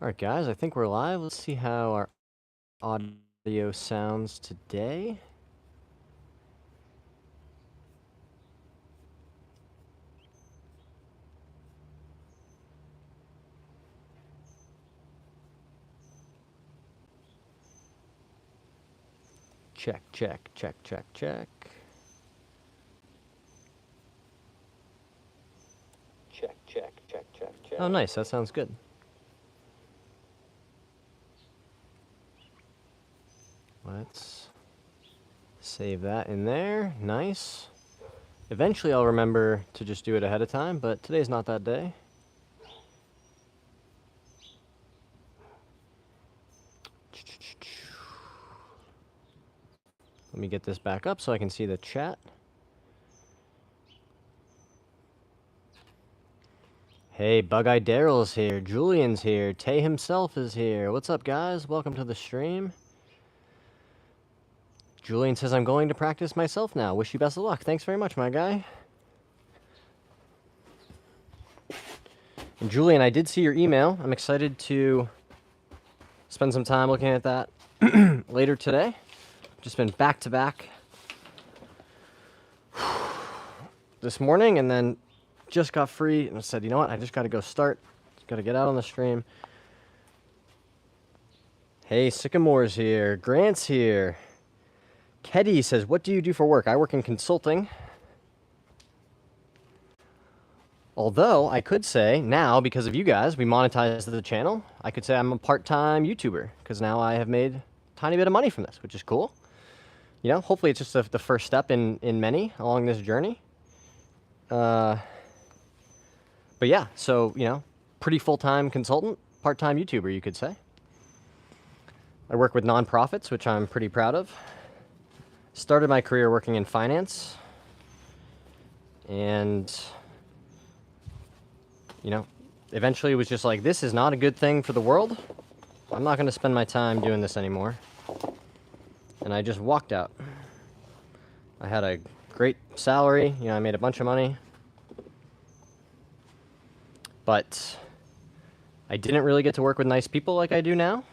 Alright guys, I think we're live. Let's see how our audio sounds today. Check, check, check, check, check. Check, check, check, check, check. Oh nice, that sounds good. Let's save that in there. Nice. Eventually I'll remember to just do it ahead of time, but today's not that day. Let me get this back up so I can see the chat. Hey, Bug-Eye Daryl's here, Julian's here, Tay himself is here. What's up, guys? Welcome to the stream. Julian says, I'm going to practice myself now. Wish you best of luck. Thanks very much, my guy. And Julian, I did see your email. I'm excited to spend some time looking at that later today. Just been back to back this morning, and then just got free and said, you know what, I just got to go start. Just got to get out on the stream. Hey, Sycamore's here. Grant's here. Keddy says, what do you do for work? I work in consulting. Although, I could say, now, because of you guys, we monetized the channel, I could say I'm a part-time YouTuber, because now I have made a tiny bit of money from this, which is cool. You know, hopefully it's just the first step in many along this journey. But yeah, so, you know, pretty full-time consultant, part-time YouTuber, you could say. I work with nonprofits, which I'm pretty proud of. Started my career working in finance. And, you know, eventually it was just like, this is not a good thing for the world. I'm not going to spend my time doing this anymore. And I just walked out. I had a great salary, you know, I made a bunch of money. But I didn't really get to work with nice people like I do now.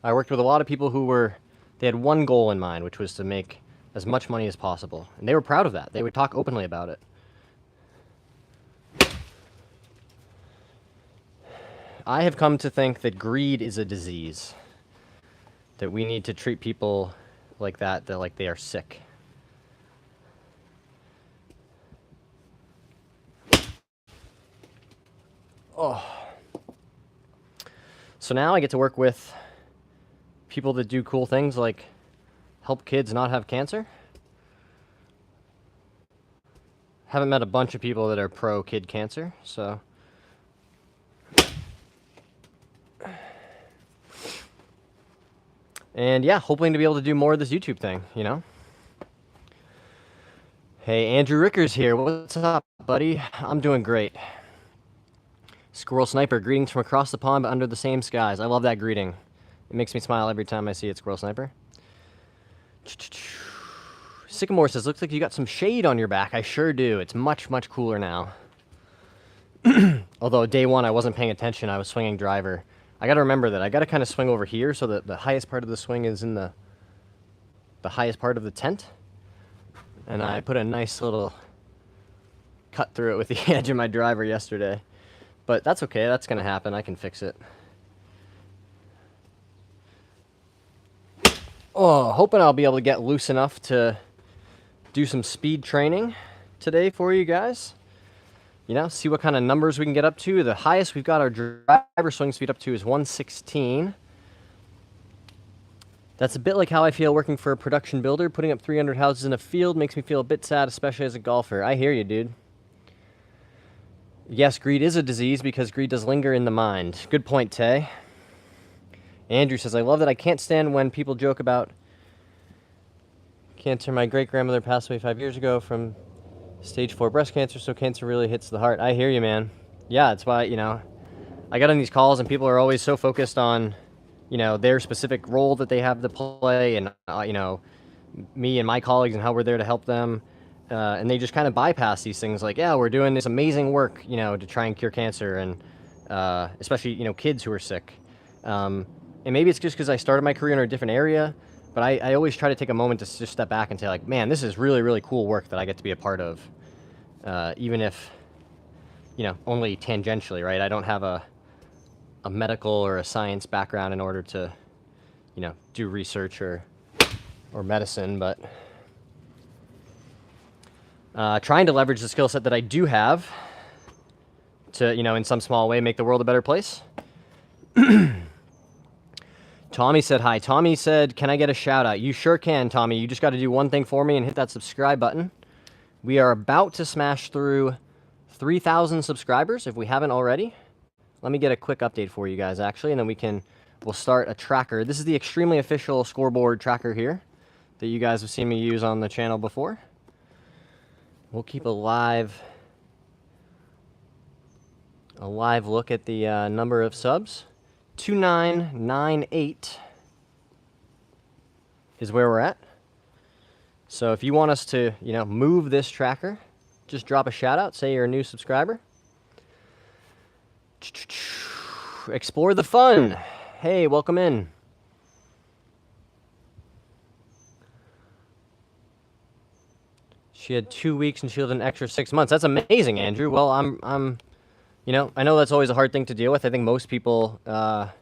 I worked with a lot of people who they had one goal in mind, which was to make as much money as possible. And they were proud of that. They would talk openly about it. I have come to think that greed is a disease. That we need to treat people like that like they are sick. Oh. So now I get to work with people that do cool things like help kids not have cancer. Haven't met a bunch of people that are pro kid cancer, so. And yeah, hoping to be able to do more of this YouTube thing, you know? Hey, Andrew Ricker's here. What's up, buddy? I'm doing great. Squirrel Sniper, greetings from across the pond but under the same skies. I love that greeting. It makes me smile every time I see it, Squirrel Sniper. Sycamore says, looks like you got some shade on your back. I sure do. It's much, much cooler now. Although day one I wasn't paying attention. I was swinging driver. I got to remember that. I got to kind of swing over here so that the highest part of the swing is in the highest part of the tent. And I put a nice little cut through it with the edge of my driver yesterday. But that's okay. That's going to happen. I can fix it. Oh, hoping I'll be able to get loose enough to do some speed training today for you guys. You know, see what kind of numbers we can get up to. The highest we've got our driver swing speed up to is 116. That's a bit like how I feel working for a production builder. Putting up 300 houses in a field makes me feel a bit sad, especially as a golfer. I hear you, dude. Yes, greed is a disease because greed does linger in the mind. Good point, Tay. Andrew says, I love that I can't stand when people joke about cancer. My great-grandmother passed away 5 years ago from stage 4 breast cancer, so cancer really hits the heart. I hear you, man. Yeah, that's why, you know, I got on these calls and people are always so focused on, you know, their specific role that they have to play and, you know, me and my colleagues and how we're there to help them. And they just kind of bypass these things like, yeah, we're doing this amazing work, you know, to try and cure cancer. And especially, you know, kids who are sick. And maybe it's just because I started my career in a different area, but I always try to take a moment to just step back and say, like, man, this is really, really cool work that I get to be a part of, even if, you know, only tangentially, right? I don't have a medical or a science background in order to, you know, do research or medicine, but trying to leverage the skill set that I do have to, you know, in some small way, make the world a better place. Tommy said hi. Tommy said, can I get a shout out? You sure can, Tommy. You just got to do one thing for me and hit that subscribe button. We are about to smash through 3,000 subscribers if we haven't already. Let me get a quick update for you guys, actually, and then we'll start a tracker. This is the extremely official scoreboard tracker here that you guys have seen me use on the channel before. We'll keep a live look at the number of subs. 2998 is where we're at. So if you want us to, you know, move this tracker, just drop a shout out, say you're a new subscriber. Explore the fun. Hey, welcome in. She had 2 weeks and she lived an extra 6 months. That's amazing, Andrew. Well, I'm, you know, I know that's always a hard thing to deal with. I think most people have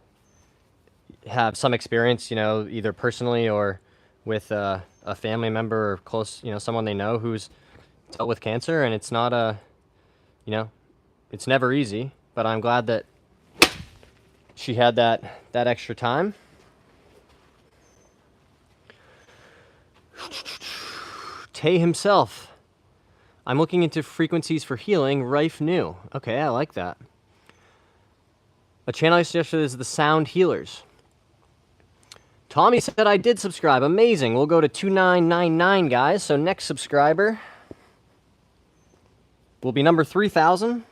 some experience, you know, either personally or with a family member or close, you know, someone they know who's dealt with cancer, and it's not you know, it's never easy. But I'm glad that she had that extra time. Tay himself. I'm looking into frequencies for healing. Rife new. Okay, I like that. A channel I suggested is the Sound Healers. Tommy said I did subscribe. Amazing. We'll go to 2999, guys. So next subscriber will be number 3,000.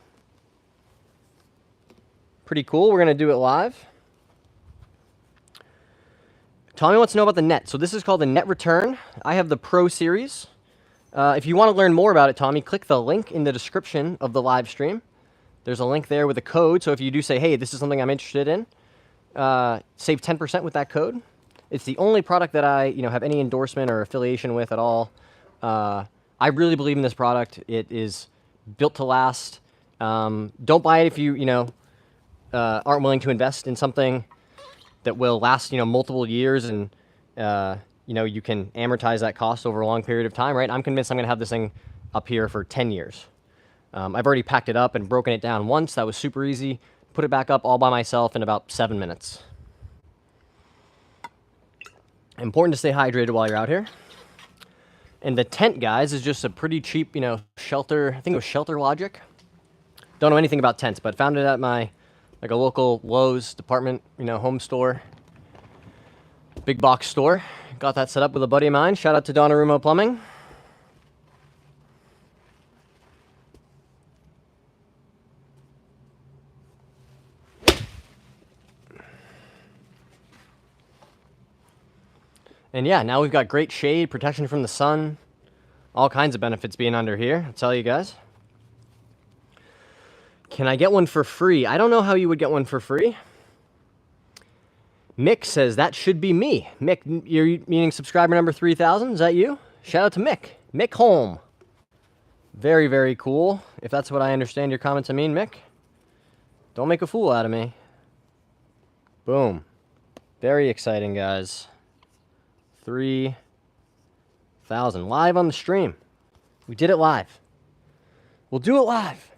Pretty cool. We're going to do it live. Tommy wants to know about the net. So this is called the net return. I have the Pro Series. If you want to learn more about it, Tommy, click the link in the description of the live stream. There's a link there with a code. So if you do say, hey, this is something I'm interested in, save 10% with that code. It's the only product that I, you know, have any endorsement or affiliation with at all. I really believe in this product. It is built to last. Don't buy it if you, you know, aren't willing to invest in something that will last, you know, multiple years, and you know, you can amortize that cost over a long period of time, right? I'm convinced I'm going to have this thing up here for 10 years. I've already packed it up and broken it down once. That was super easy. Put it back up all by myself in about 7 minutes. Important to stay hydrated while you're out here. And the tent, guys, is just a pretty cheap, you know, shelter. I think it was Shelter Logic. Don't know anything about tents, but found it at my, like, a local Lowe's department, you know, home store. Big box store. Got that set up with a buddy of mine. Shout out to Donnarumma Plumbing. And yeah, now we've got great shade, protection from the sun, all kinds of benefits being under here, I'll tell you guys. Can I get one for free? I don't know how you would get one for free. Mick says, that should be me. Mick, you're meaning subscriber number 3,000? Is that you? Shout out to Mick. Mick Holm. Very, very cool. If that's what I understand your comment to mean, Mick. Don't make a fool out of me. Boom. Very exciting, guys. 3,000. Live on the stream. We did it live. We'll do it live.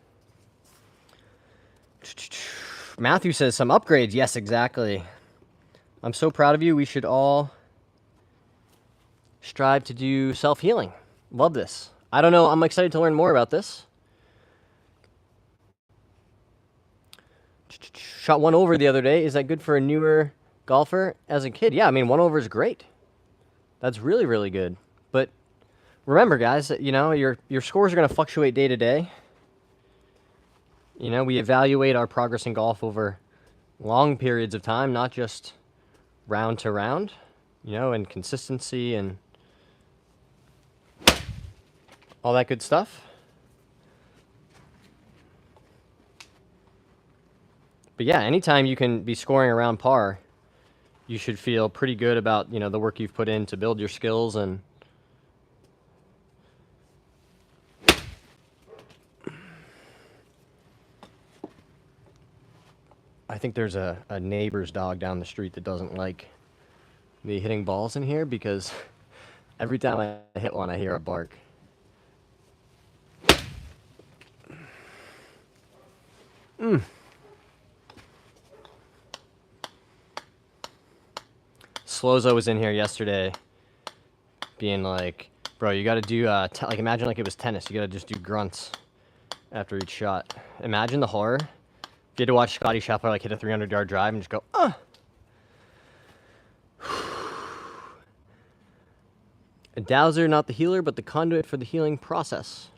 Matthew says, some upgrades. Yes, exactly. I'm so proud of you. We should all strive to do self-healing. Love this. I don't know. I'm excited to learn more about this. Shot one over the other day. Is that good for a newer golfer as a kid? Yeah, I mean, one over is great. That's really, really good. But remember, guys, you know, your scores are going to fluctuate day to day. You know, we evaluate our progress in golf over long periods of time, not just round to round, you know, and consistency and all that good stuff. But yeah, anytime you can be scoring around par, you should feel pretty good about, the work you've put in to build your skills. And I think there's a neighbor's dog down the street that doesn't like me hitting balls in here because every time I hit one, I hear a bark. Slozo was in here yesterday being like, bro, you got to do, like, imagine like it was tennis. You got to just do grunts after each shot. Imagine the horror. If you had to watch Scotty Scheffler, like, hit a 300-yard drive and just go, A dowser, not the healer, but the conduit for the healing process.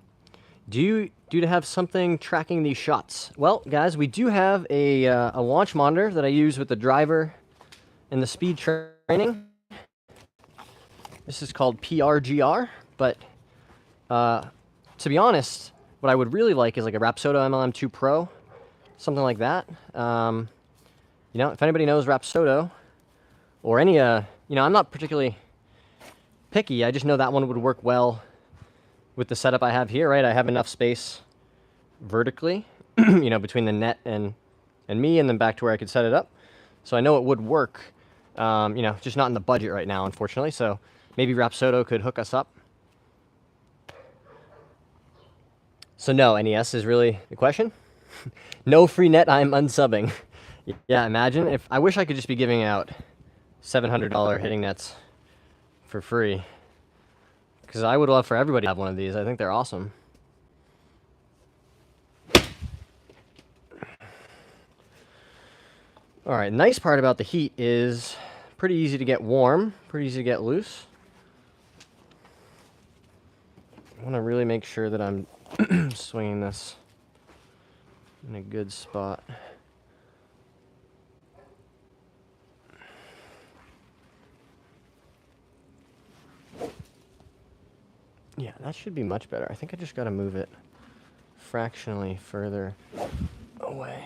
Do you have something tracking these shots? Well, guys, we do have a launch monitor that I use with the driver and the speed training. This is called PRGR, but to be honest, what I would really like is like a Rapsodo MLM2 Pro, something like that. If anybody knows Rapsodo or any, I'm not particularly picky. I just know that one would work well with the setup I have here, right? I have enough space vertically, between the net and me, and then back to where I could set it up. So I know it would work, just not in the budget right now, unfortunately. So maybe Rapsodo could hook us up. So no, NES is really the question. No free net, I'm unsubbing. Yeah, imagine if, I wish I could just be giving out $700 hitting nets for free. Because I would love for everybody to have one of these. I think they're awesome. All right, nice part about the heat is pretty easy to get warm, pretty easy to get loose. I want to really make sure that I'm swinging this in a good spot. Yeah, that should be much better. I think I just got to move it fractionally further away.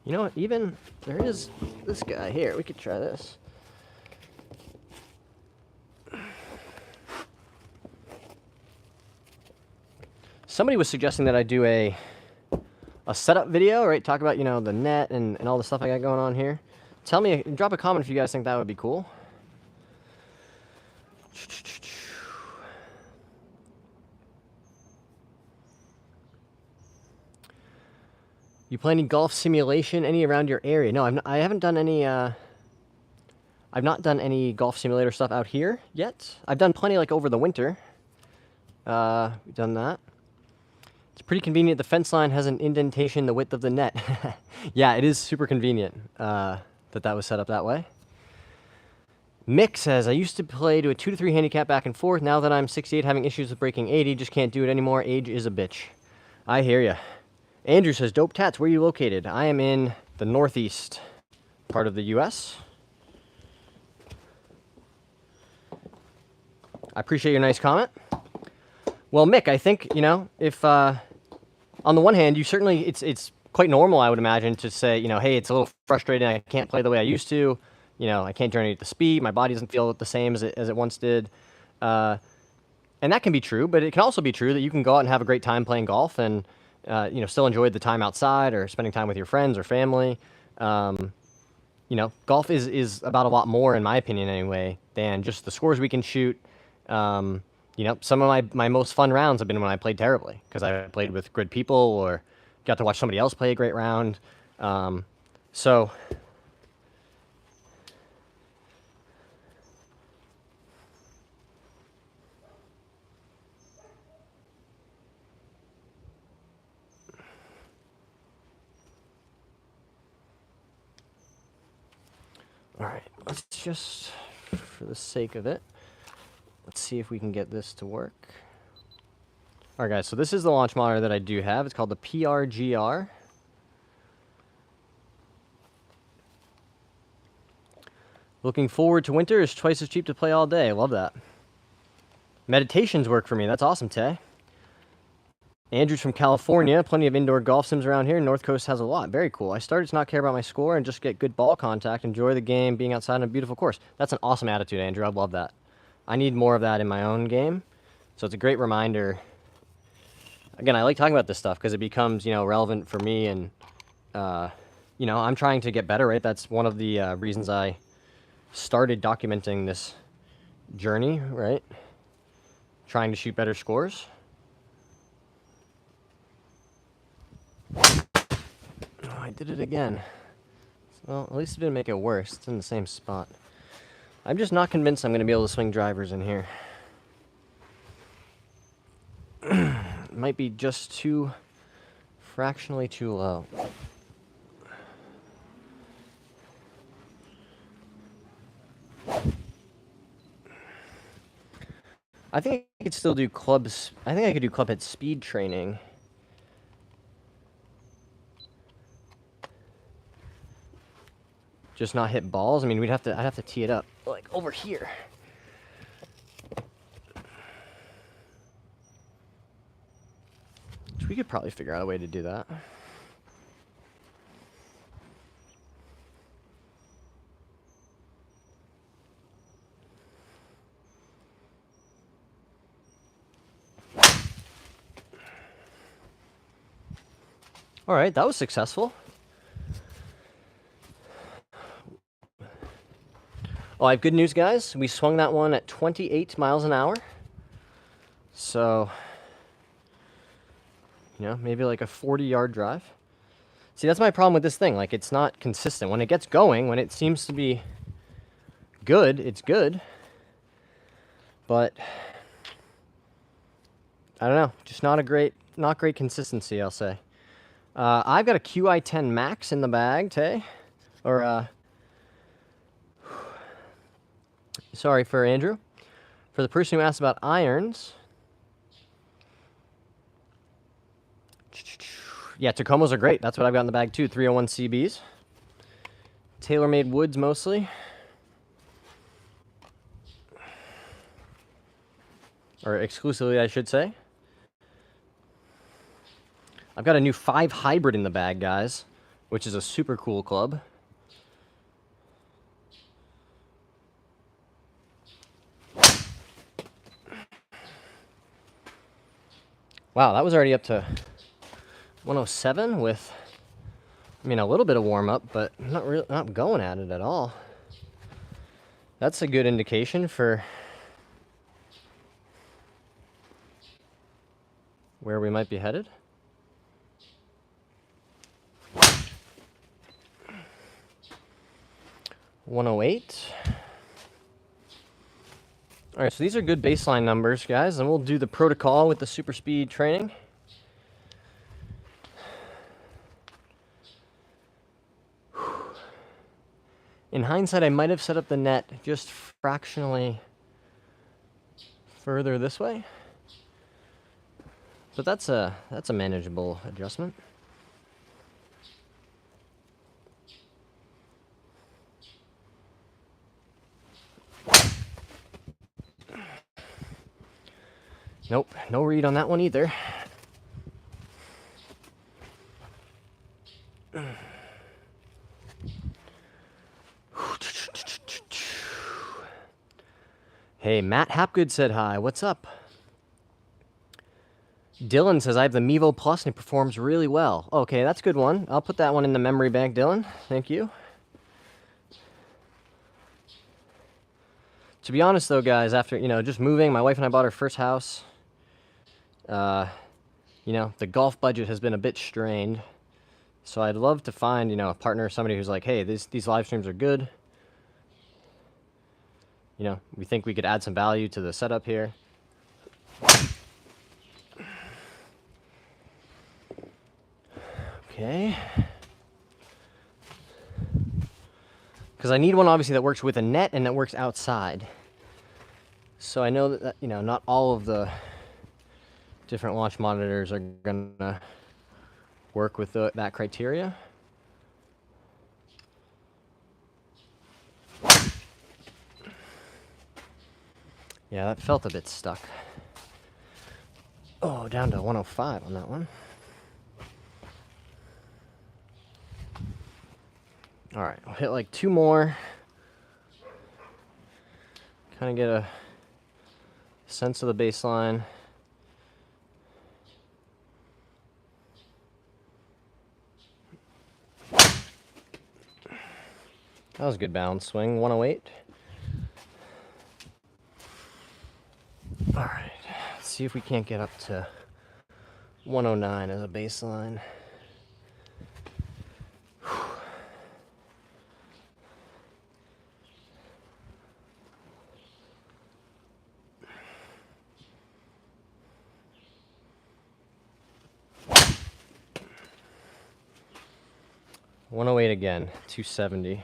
You know what, even, there is this guy here. We could try this. Somebody was suggesting that I do a setup video, right? Talk about, the net and all the stuff I got going on here. Tell me, drop a comment if you guys think that would be cool. You play any golf simulation, any around your area? No, I haven't done any, I've not done any golf simulator stuff out here yet. I've done plenty, like, over the winter. We've done that. It's pretty convenient. The fence line has an indentation the width of the net. Yeah, it is super convenient that was set up that way. Mick says, I used to play to a 2 to 3 handicap back and forth. Now that I'm 68, having issues with breaking 80, just can't do it anymore. Age is a bitch. I hear ya. Andrew says, Dope Tats, where are you located? I am in the northeast part of the U.S. I appreciate your nice comment. Well, Mick, I think, if, on the one hand, you certainly, it's quite normal, I would imagine, to say, hey, it's a little frustrating, I can't play the way I used to, I can't journey at the speed, my body doesn't feel the same as it once did. And that can be true, but it can also be true that you can go out and have a great time playing golf and, still enjoy the time outside or spending time with your friends or family. Golf is about a lot more, in my opinion anyway, than just the scores we can shoot. Some of my most fun rounds have been when I played terribly, because I played with good people or got to watch somebody else play a great round. So, all right, let's just, for the sake of it, let's see if we can get this to work. All right, guys, so this is the launch monitor that I do have. It's called the PRGR. Looking forward to winter is twice as cheap to play all day. Love that. Meditations work for me. That's awesome, Tay. Andrew's from California. Plenty of indoor golf sims around here. North Coast has a lot. Very cool. I started to not care about my score and just get good ball contact, enjoy the game, being outside on a beautiful course. That's an awesome attitude, Andrew. I love that. I need more of that in my own game. So it's a great reminder. Again, I like talking about this stuff because it becomes, relevant for me. And, I'm trying to get better, right? That's one of the reasons I started documenting this journey, right? Trying to shoot better scores. Oh, I did it again. Well, at least it didn't make it worse. It's in the same spot. I'm just not convinced I'm going to be able to swing drivers in here. It might be just too fractionally too low. I think I could still do clubs. I think I could do club head speed training. Just not hit balls. I mean, I'd have to tee it up like over here. Which we could probably figure out a way to do that. All right, that was successful. Oh, I have good news, guys. We swung that one at 28 miles an hour. So, maybe like a 40-yard drive. See, that's my problem with this thing. Like, it's not consistent. When it gets going, when it seems to be good, it's good. But, I don't know. Just not great consistency, I'll say. I've got a QI10 Max in the bag, Tay. Or, sorry for Andrew. For the person who asked about irons. Yeah, Tacomas are great. That's what I've got in the bag too. 301 CBs. TaylorMade woods mostly. Or exclusively, I should say. I've got a new 5 hybrid in the bag, guys, which is a super cool club. Wow, that was already up to 107 with, a little bit of warm up, but not going at it at all. That's a good indication for where we might be headed. $108. All right, so these are good baseline numbers, guys, and we'll do the protocol with the super speed training. In hindsight, I might have set up the net just fractionally further this way, but that's a manageable adjustment. Nope, no read on that one either. Hey, Matt Hapgood said hi. What's up? Dylan says, I have the Mevo Plus and it performs really well. Okay, that's a good one. I'll put that one in the memory bank, Dylan. Thank you. To be honest, though, guys, after, just moving, my wife and I bought our first house. The golf budget has been a bit strained. So I'd love to find, a partner, somebody who's like, hey, these live streams are good. We think we could add some value to the setup here. Okay. Because I need one, obviously, that works with a net and that works outside. So I know that not all of the different launch monitors are gonna work with that criteria. Yeah, that felt a bit stuck. Oh, down to 105 on that one. All right, I'll hit like 2 more. Kind of get a sense of the baseline. That was a good balance swing, 108. All right, let's see if we can't get up to 109 as a baseline. $108 again, 270.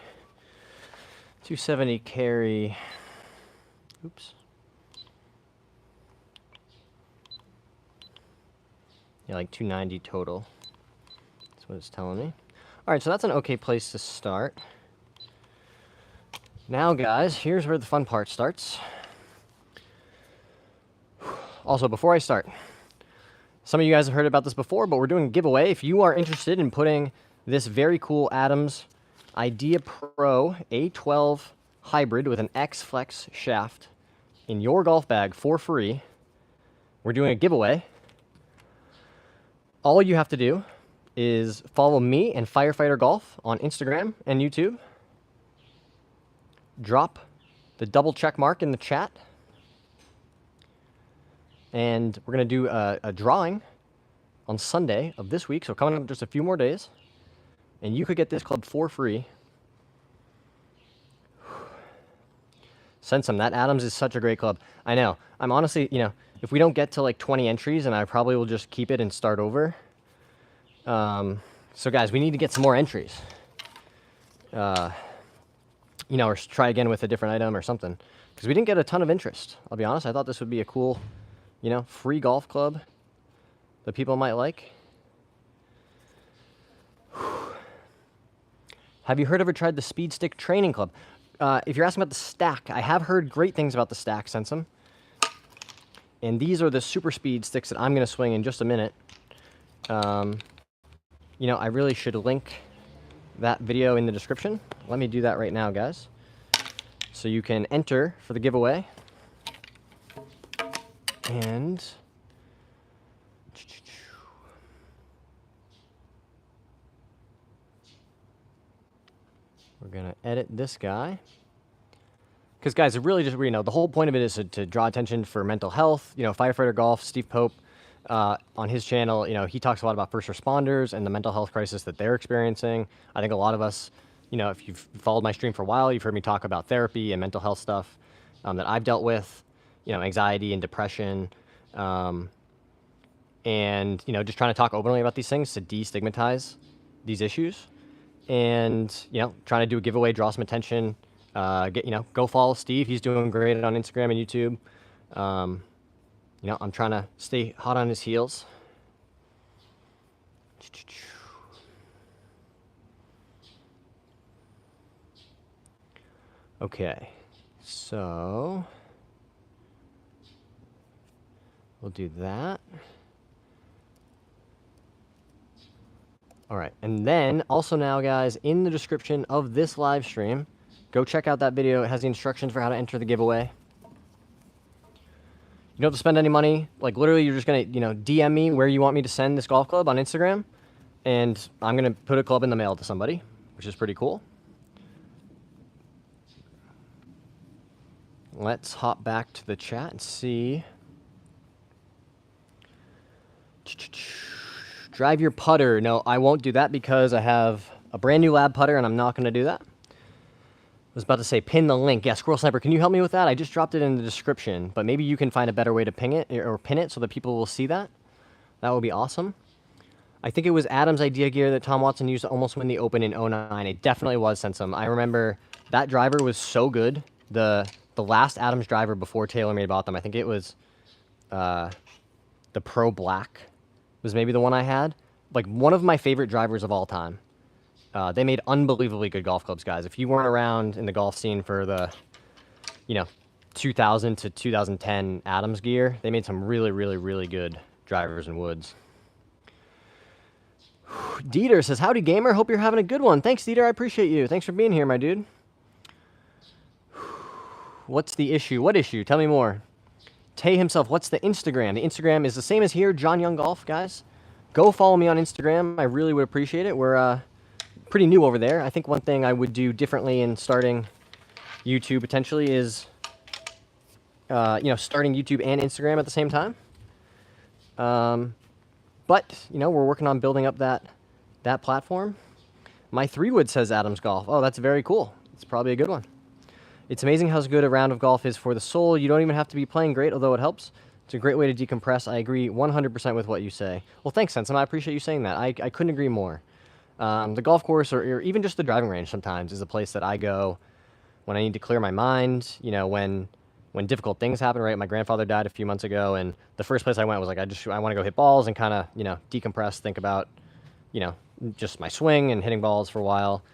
270 carry. Oops. Yeah, like 290 total. That's what it's telling me. All right, so that's an okay place to start. Now, guys, here's where the fun part starts. Also, before I start, some of you guys have heard about this before, but we're doing a giveaway. If you are interested in putting this very cool Adams Idea Pro A12 hybrid with an X-Flex shaft in your golf bag for free, we're doing a giveaway. All you have to do is follow me and Firefighter Golf on Instagram and YouTube. Drop the double check mark in the chat. And we're going to do a drawing on Sunday of this week, so coming up just a few more days. And you could get this club for free. Send some. That Adams is such a great club. I know. I'm honestly, you know, if we don't get to like 20 entries, and I probably will just keep it and start over. So guys, we need to get some more entries. You know, or try again with a different item or something. Because we didn't get a ton of interest. I'll be honest. I thought this would be a cool, you know, free golf club that people might like. Have you heard or tried the Speed Stick Training Club? If you're asking about the stack, I have heard great things about the stack, Sensum. And these are the super speed sticks that I'm going to swing in just a minute. You know, I really should link that video in the description. Let me do that right now, guys. So you can enter for the giveaway. And we're going to edit this guy. Because, guys, it really just, you know, the whole point of it is to draw attention for mental health. You know, Firefighter Golf, Steve Pope, on his channel, you know, he talks a lot about first responders and the mental health crisis that they're experiencing. I think a lot of us, you know, if you've followed my stream for a while, you've heard me talk about therapy and mental health stuff that I've dealt with, you know, anxiety and depression. And, you know, just trying to talk openly about these things to destigmatize these issues. And, you know, trying to do a giveaway, draw some attention. You know, go follow Steve. He's doing great on Instagram and YouTube. You know, I'm trying to stay hot on his heels. Okay, so we'll do that. All right, and then also now, guys, in the description of this live stream, go check out that video. It has the instructions for how to enter the giveaway. You don't have to spend any money. Like, literally, you're just going to, you know, DM me where you want me to send this golf club on Instagram, and I'm going to put a club in the mail to somebody, which is pretty cool. Let's hop back to the chat and see. Drive your putter. No, I won't do that because I have a brand new lab putter, and I'm not going to do that. I was about to say pin the link. Yeah, Squirrel Sniper, can you help me with that? I just dropped it in the description, but maybe you can find a better way to ping it or pin it so that people will see that. That would be awesome. I think it was Adam's idea gear that Tom Watson used to almost win the Open in 09. It definitely was, Sensum. I remember that driver was so good. The last Adams driver before TaylorMade bought them, I think it was the Pro Black was maybe the one I had. Like, one of my favorite drivers of all time. They made unbelievably good golf clubs, guys. If you weren't around in the golf scene for the, 2000 to 2010 Adams gear, they made some really, really, really good drivers and woods. Dieter says, howdy, gamer. Hope you're having a good one. Thanks, Dieter. I appreciate you. Thanks for being here, my dude. What's the issue? What issue? Tell me more. Tay himself, what's the Instagram? The Instagram is the same as here, John Young Golf, guys. Go follow me on Instagram. I really would appreciate it. We're pretty new over there. I think one thing I would do differently in starting YouTube potentially is, starting YouTube and Instagram at the same time. But, we're working on building up that platform. My 3-wood says Adams Golf. Oh, that's very cool. It's probably a good one. It's amazing how good a round of golf is for the soul. You don't even have to be playing great, although it helps. It's a great way to decompress. I agree 100% with what you say. Well, thanks, Sensum. I appreciate you saying that. I couldn't agree more. The golf course or even just the driving range sometimes is a place that I go when I need to clear my mind, when difficult things happen, right? My grandfather died a few months ago, and the first place I went was like, I want to go hit balls and kind of, decompress, think about, just my swing and hitting balls for a while.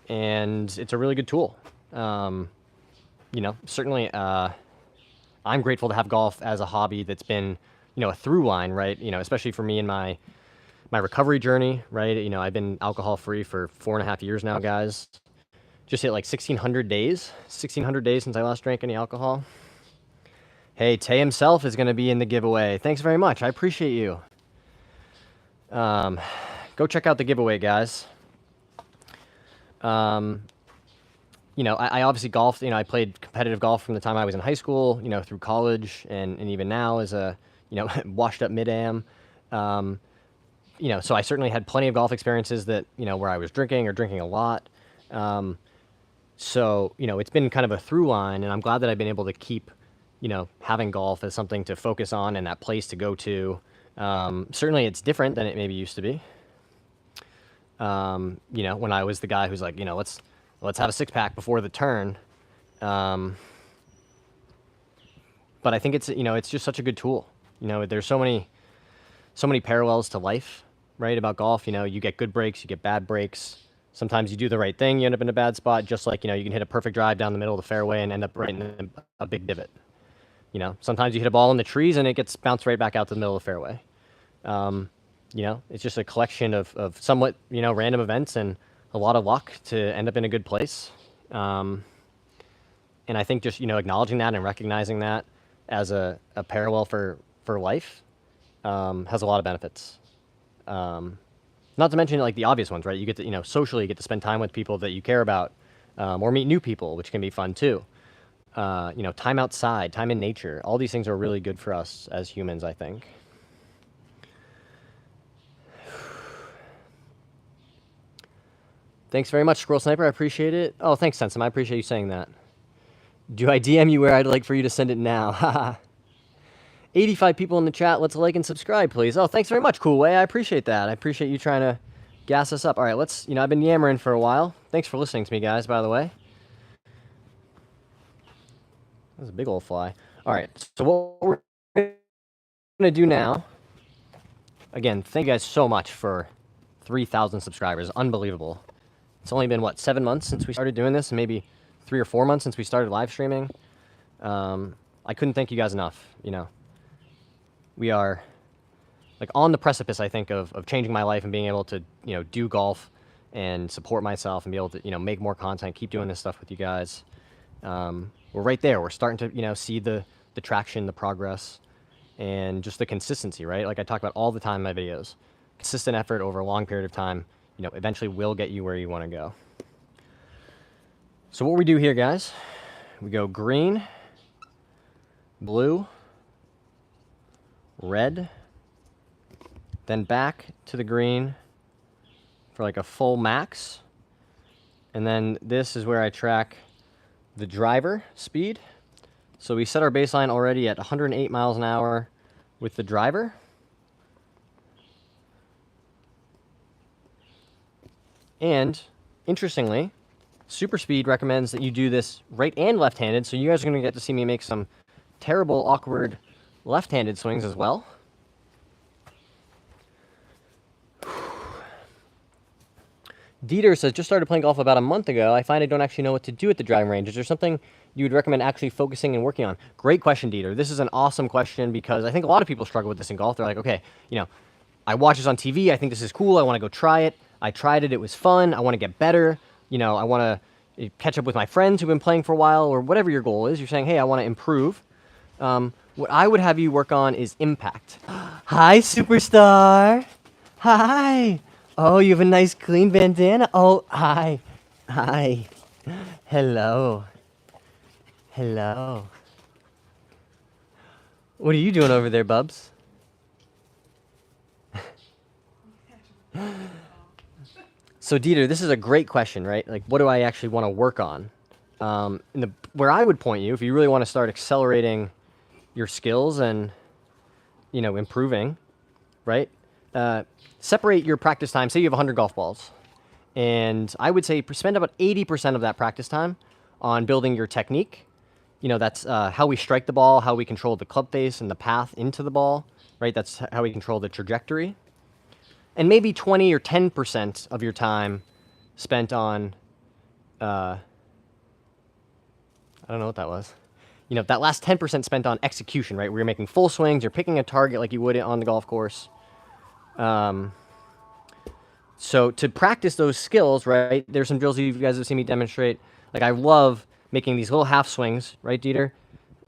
And it's a really good tool. Certainly, I'm grateful to have golf as a hobby that's been, a through line, right? Especially for me in my recovery journey, right? I've been alcohol free for 4.5 years now, guys. Just hit like 1,600 days since I last drank any alcohol. Hey, Tay himself is going to be in the giveaway. Thanks very much. I appreciate you. Go check out the giveaway, guys. I obviously golfed, I played competitive golf from the time I was in high school, through college and even now as a, washed up mid-am. So I certainly had plenty of golf experiences that, where I was drinking or drinking a lot. So, it's been kind of a through line, and I'm glad that I've been able to keep, having golf as something to focus on and that place to go to. Certainly it's different than it maybe used to be. When I was the guy who's like, let's have a 6-pack before the turn. But I think it's just such a good tool. There's so many parallels to life, right? About golf, you get good breaks, you get bad breaks. Sometimes you do the right thing, you end up in a bad spot, just like, you can hit a perfect drive down the middle of the fairway and end up right in a big divot. Sometimes you hit a ball in the trees and it gets bounced right back out to the middle of the fairway. It's just a collection of somewhat, random events and a lot of luck to end up in a good place. And I think just, acknowledging that and recognizing that as a parallel for life has a lot of benefits. Not to mention like the obvious ones, right? You get to, socially you get to spend time with people that you care about, or meet new people, which can be fun too. Time outside, time in nature, all these things are really good for us as humans, I think. Thanks very much, Squirrel Sniper. I appreciate it. Oh, thanks, Sensum. I appreciate you saying that. Do I DM you where I'd like for you to send it now? Haha. 85 people in the chat. Let's like and subscribe, please. Oh, thanks very much, Cool Way. I appreciate that. I appreciate you trying to gas us up. All right, let's, I've been yammering for a while. Thanks for listening to me, guys, by the way. That's a big old fly. All right, so what we're going to do now, again, thank you guys so much for 3,000 subscribers. Unbelievable. It's only been, 7 months since we started doing this, and maybe 3 or 4 months since we started live streaming. I couldn't thank you guys enough, We are, on the precipice, I think, of changing my life and being able to, do golf and support myself and be able to, make more content, keep doing this stuff with you guys. We're right there. We're starting to, see the traction, the progress, and just the consistency, right? Like I talk about all the time in my videos. Consistent effort over a long period of time, eventually will get you where you want to go. So what we do here, guys, we go green, blue, red, then back to the green for like a full max. And then this is where I track the driver speed. So we set our baseline already at 108 miles an hour with the driver. And interestingly, Super Speed recommends that you do this right and left-handed, so you guys are going to get to see me make some terrible, awkward left-handed swings as well. Dieter says, just started playing golf about a month ago. I find I don't actually know what to do at the driving range. Is there something you would recommend actually focusing and working on? Great question, Dieter. This is an awesome question because I think a lot of people struggle with this in golf. They're like, okay, you know, I watch this on TV. I think this is cool. I want to go try it. I tried it. It was fun. I want to get better. You know, I want to catch up with my friends who've been playing for a while, or whatever your goal is. You're saying, hey, I want to improve. What I would have you work on is impact. Hi, superstar. Hi. Oh, you have a nice clean bandana. Oh, hi. Hi. Hello. Hello. What are you doing over there, Bubs? So, Dieter, this is a great question, right? Like, what do I actually want to work on? Where I would point you, if you really want to start accelerating your skills and, you know, improving, right? Separate your practice time. Say you have 100 golf balls. And I would say spend about 80% of that practice time on building your technique. You know, that's how we strike the ball, how we control the club face and the path into the ball, right? That's how we control the trajectory. And maybe 20 or 10% of your time spent on, I don't know what that was. You know, that last 10% spent on execution, right? Where you're making full swings, you're picking a target like you would on the golf course. So to practice those skills, right, there's some drills you guys have seen me demonstrate. Like, I love making these little half swings, right, Dieter?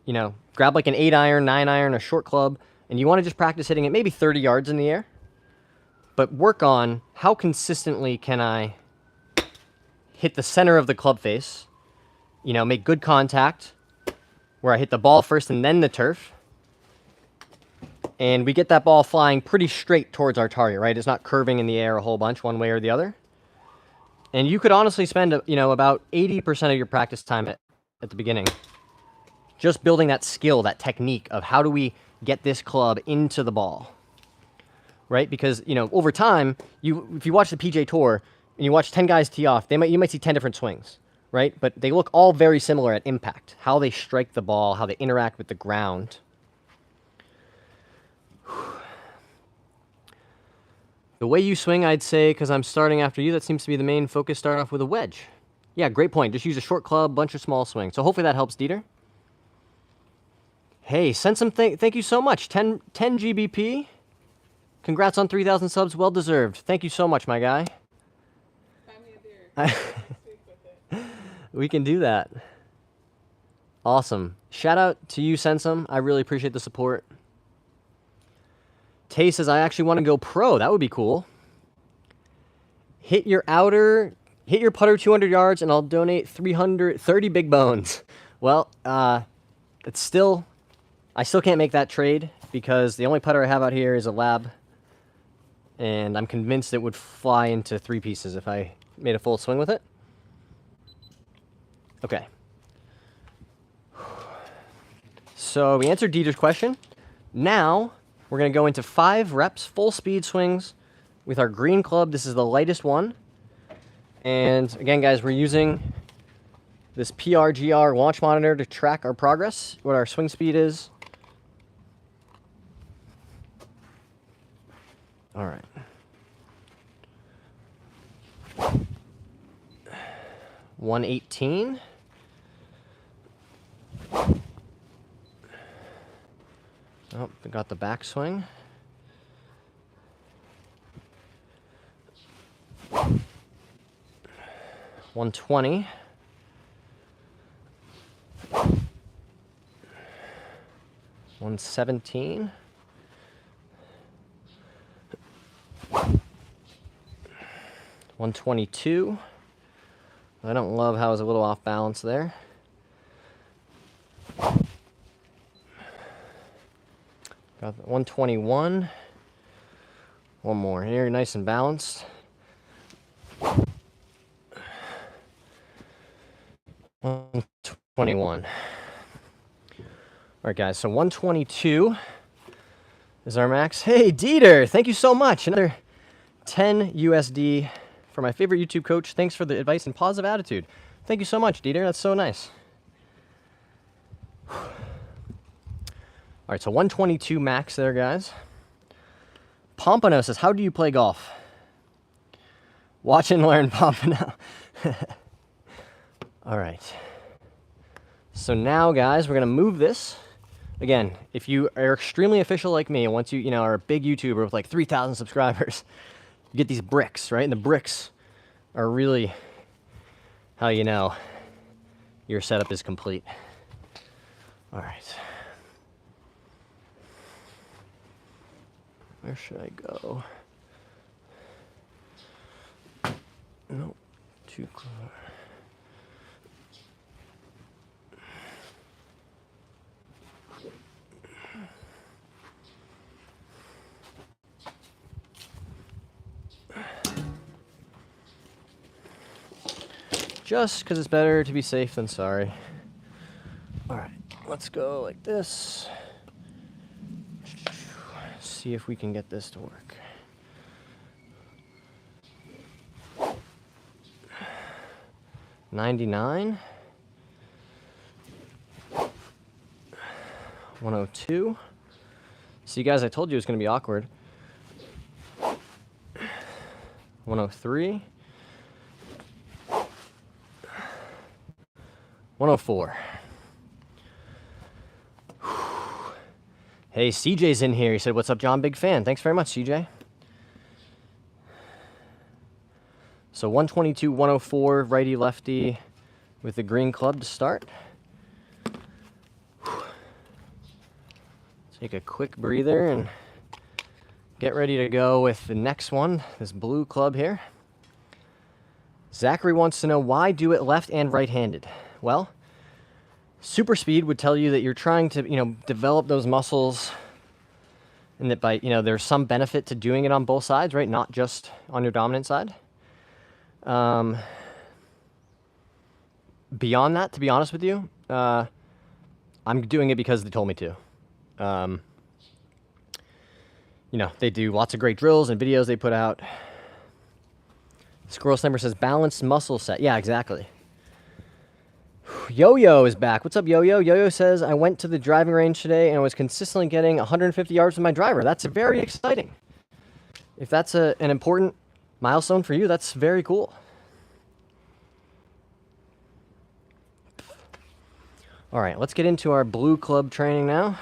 You know, grab like an 8-iron, 9-iron, a short club, and you want to just practice hitting it maybe 30 yards in the air. But work on how consistently can I hit the center of the club face, you know, make good contact, where I hit the ball first and then the turf. And we get that ball flying pretty straight towards our target, right? It's not curving in the air a whole bunch one way or the other. And you could honestly spend, you know, about 80% of your practice time at the beginning just building that skill, that technique of how do we get this club into the ball, right? Because, you know, over time, if you watch the PJ Tour and you watch 10 guys tee off, you might see 10 different swings, right? But they look all very similar at impact, how they strike the ball, how they interact with the ground. The way you swing, I'd say, because I'm starting after you, that seems to be the main focus, start off with a wedge. Yeah, great point. Just use a short club, bunch of small swings. So hopefully that helps, Dieter. Hey, Sensum, thank you so much. 10 GBP. Congrats on 3,000 subs. Well deserved. Thank you so much, my guy. Buy me a beer. We can do that. Awesome. Shout out to you, Sensum. I really appreciate the support. Tay says, I actually want to go pro. That would be cool. Hit your putter 200 yards, and I'll donate 330 big bones. Well, I still can't make that trade because the only putter I have out here is a lab, and I'm convinced it would fly into 3 pieces if I made a full swing with it. Okay. So we answered Dieter's question. Now we're going to go into 5 reps, full speed swings with our green club. This is the lightest one. And again, guys, we're using this PRGR launch monitor to track our progress, what our swing speed is. All right. $118. Oh, we got the backswing. $120. $117. $122. I don't love how I was a little off balance there. Got 121. One more here, nice and balanced. 121. All right, guys, so 122 is our max. Hey, Dieter, thank you so much. Another 10 USD for my favorite YouTube coach. Thanks for the advice and positive attitude. Thank you so much, Dieter. That's so nice. All right, so 122 max there, guys. Pompano says, how do you play golf? Watch and learn, Pompano. All right. So now, guys, we're going to move this. Again, if you are extremely official like me, and once you are a big YouTuber with like 3,000 subscribers, you get these bricks, right? And the bricks are really how you know your setup is complete. All right. Where should I go? No, too close. Just because it's better to be safe than sorry. All right, let's go like this. See if we can get this to work. $99. 102. See, guys, I told you it was going to be awkward. 103. 104. Hey, CJ's in here. He said, what's up, John? Big fan. Thanks very much, CJ. So 122, 104, righty, lefty with the green club to start. Take a quick breather and get ready to go with the next one, this blue club here. Zachary wants to know, why do it left and right-handed? Well, super speed would tell you that you're trying to, develop those muscles, and that by, there's some benefit to doing it on both sides, right? Not just on your dominant side. Beyond that, to be honest with you, I'm doing it because they told me to. They do lots of great drills and videos they put out. Squirrel Sniper says, balanced muscle set. Yeah, exactly. Yo-Yo is back. What's up, Yo-Yo? Yo-Yo says, I went to the driving range today and I was consistently getting 150 yards with my driver. That's very exciting. If that's an important milestone for you, that's very cool. All right, let's get into our blue club training now.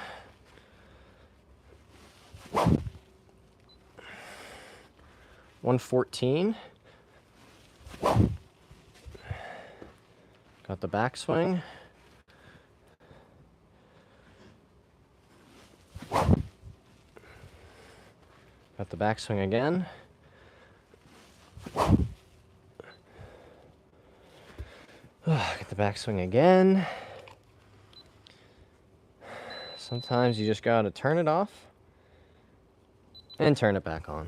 $114. Got the backswing. Got the backswing again. Get the backswing again. Sometimes you just gotta turn it off and turn it back on.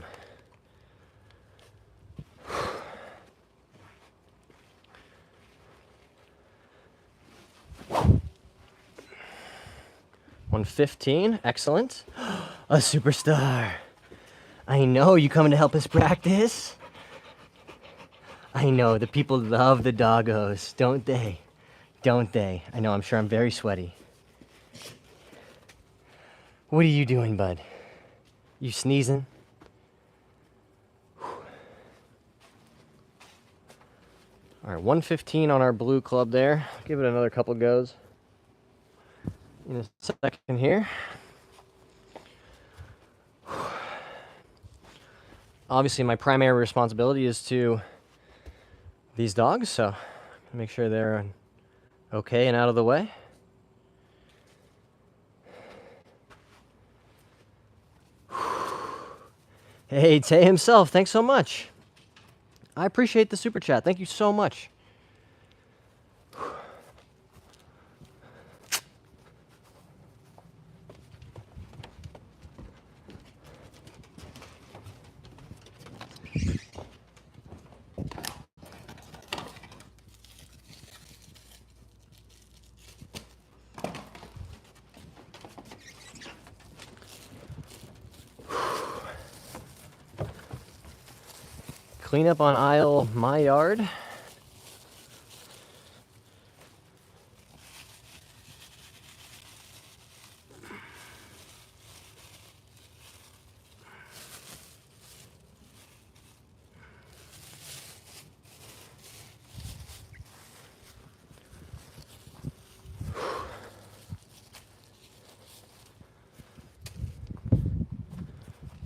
$115, excellent. A superstar. I know, you coming to help us practice? I know, the people love the doggos, don't they? Don't they? I know, I'm sure I'm very sweaty. What are you doing, bud? You sneezing? All right, 115 on our blue club there. Give it another couple goes in a second here. Obviously, my primary responsibility is to these dogs, so make sure they're okay and out of the way. Hey, Tay himself, thanks so much. I appreciate the super chat. Thank you so much. Clean up on aisle my yard.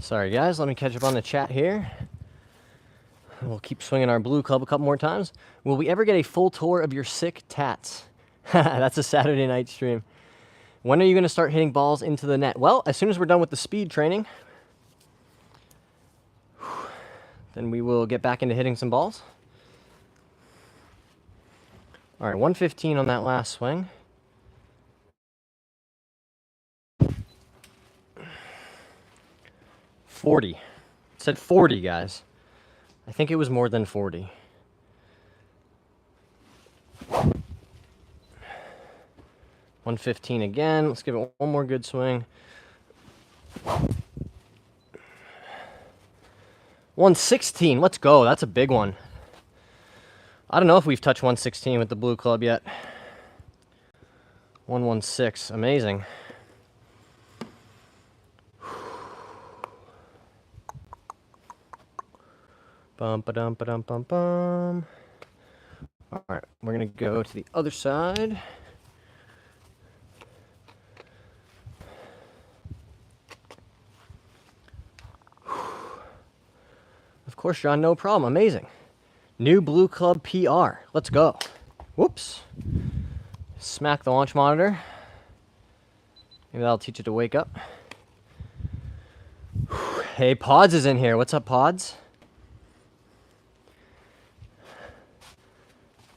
Sorry, guys. Let me catch up on the chat here. We'll keep swinging our blue club a couple more times. Will we ever get a full tour of your sick tats? That's a Saturday night stream. When are you going to start hitting balls into the net? Well, as soon as we're done with the speed training, then we will get back into hitting some balls. All right, 115 on that last swing. $40. It said 40, guys. I think it was more than 40. $115 again. Let's give it one more good swing. $116. Let's go. That's a big one. I don't know if we've touched $116 with the blue club yet. $116. Amazing. Bum ba dum ba dum bum bum. All right, we're gonna go to the other side. Of course, John, no problem. Amazing. New blue club PR. Let's go. Whoops. Smack the launch monitor. Maybe that'll teach it to wake up. Hey, Pods is in here. What's up, Pods?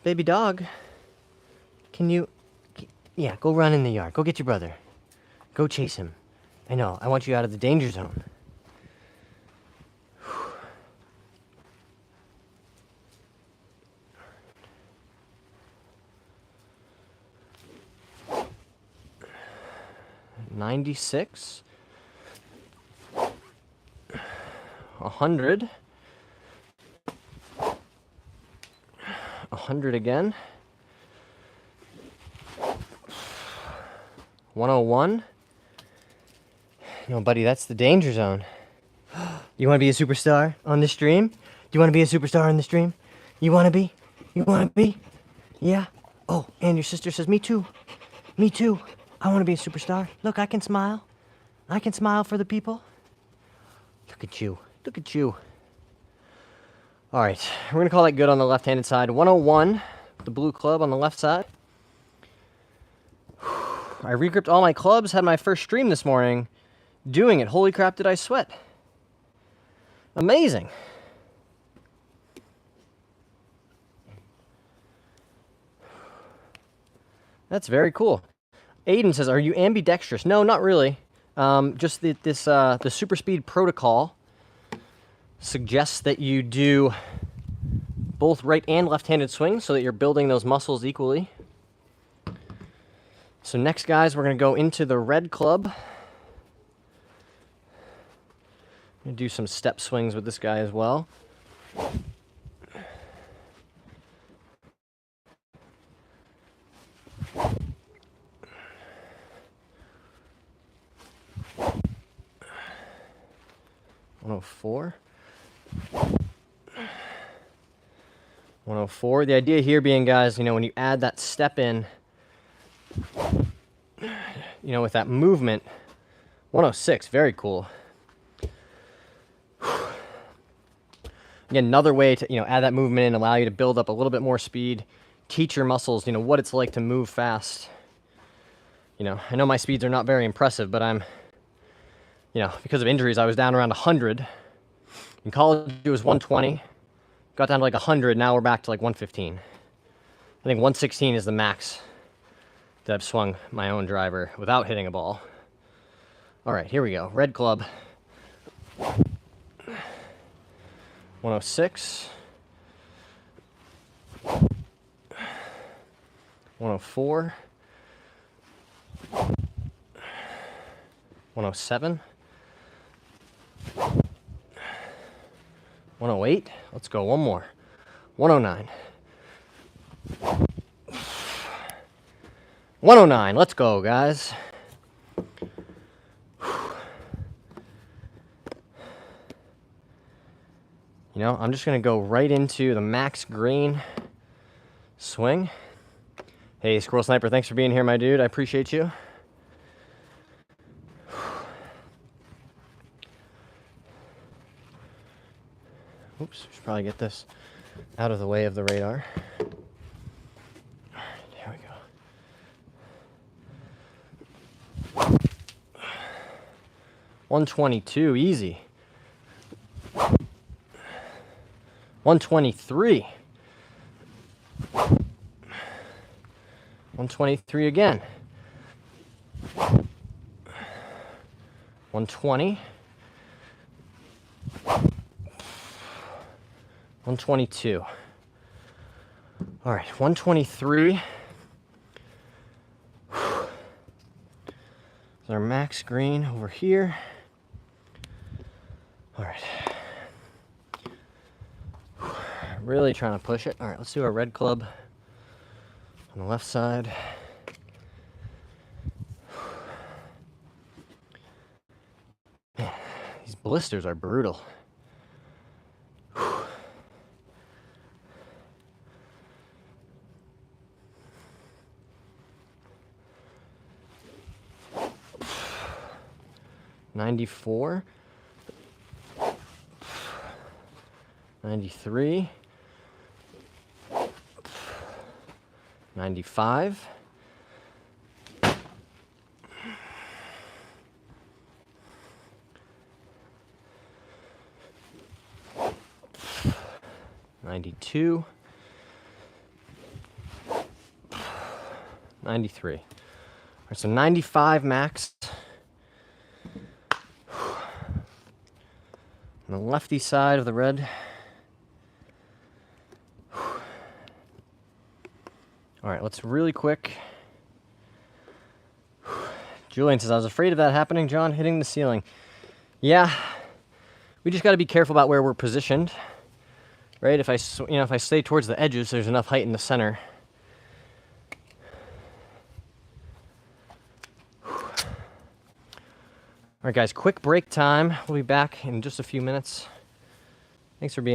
Baby dog, can you, yeah, go run in the yard. Go get your brother. Go chase him. I know, I want you out of the danger zone. $96. 100. 100 again. 101. No, buddy, that's the danger zone. You want to be a superstar on the stream? Do you want to be a superstar on the stream? You want to be? You want to be? Yeah? Oh, and your sister says, me too. Me too. I want to be a superstar. Look, I can smile. I can smile for the people. Look at you. Look at you. All right, we're going to call that good on the left-handed side. 101, the blue club on the left side. I regripped all my clubs, had my first stream this morning doing it. Holy crap, did I sweat. Amazing. That's very cool. Aiden says, are you ambidextrous? No, not really. Just that the super speed protocol suggests that you do both right and left-handed swings so that you're building those muscles equally. So next, guys, we're going to go into the red club. I'm going to do some step swings with this guy as well. $104. 104. The idea here being, guys, when you add that step in, with that movement, 106, very cool. Again, another way to, add that movement in, allow you to build up a little bit more speed, teach your muscles, what it's like to move fast. I know my speeds are not very impressive, but I'm, because of injuries, I was down around 100. In college, it was 120. Got down to like 100. Now we're back to like 115. I think 116 is the max that I've swung my own driver without hitting a ball. All right, here we go. Red club. 106. 104. 107. 108. Let's go one more. 109. 109. Let's go, guys. I'm just going to go right into the max green swing. Hey, Squirrel Sniper, thanks for being here, my dude. I appreciate you. Oops, should probably get this out of the way of the radar. All right, here we go. 122, easy. 123. 123 again. 120. 122. All right, 123. There's our max green over here. All right. Really trying to push it. All right, let's do our red club on the left side. Man, these blisters are brutal. $94. 93. 95. 92. 93. All right, so 95 max. On the lefty side of the red. All right, let's really quick. Julian says, I was afraid of that happening, John, hitting the ceiling. Yeah, we just got to be careful about where we're positioned, right? If I stay towards the edges, there's enough height in the center. All right, guys, quick break time. We'll be back in just a few minutes. Thanks for being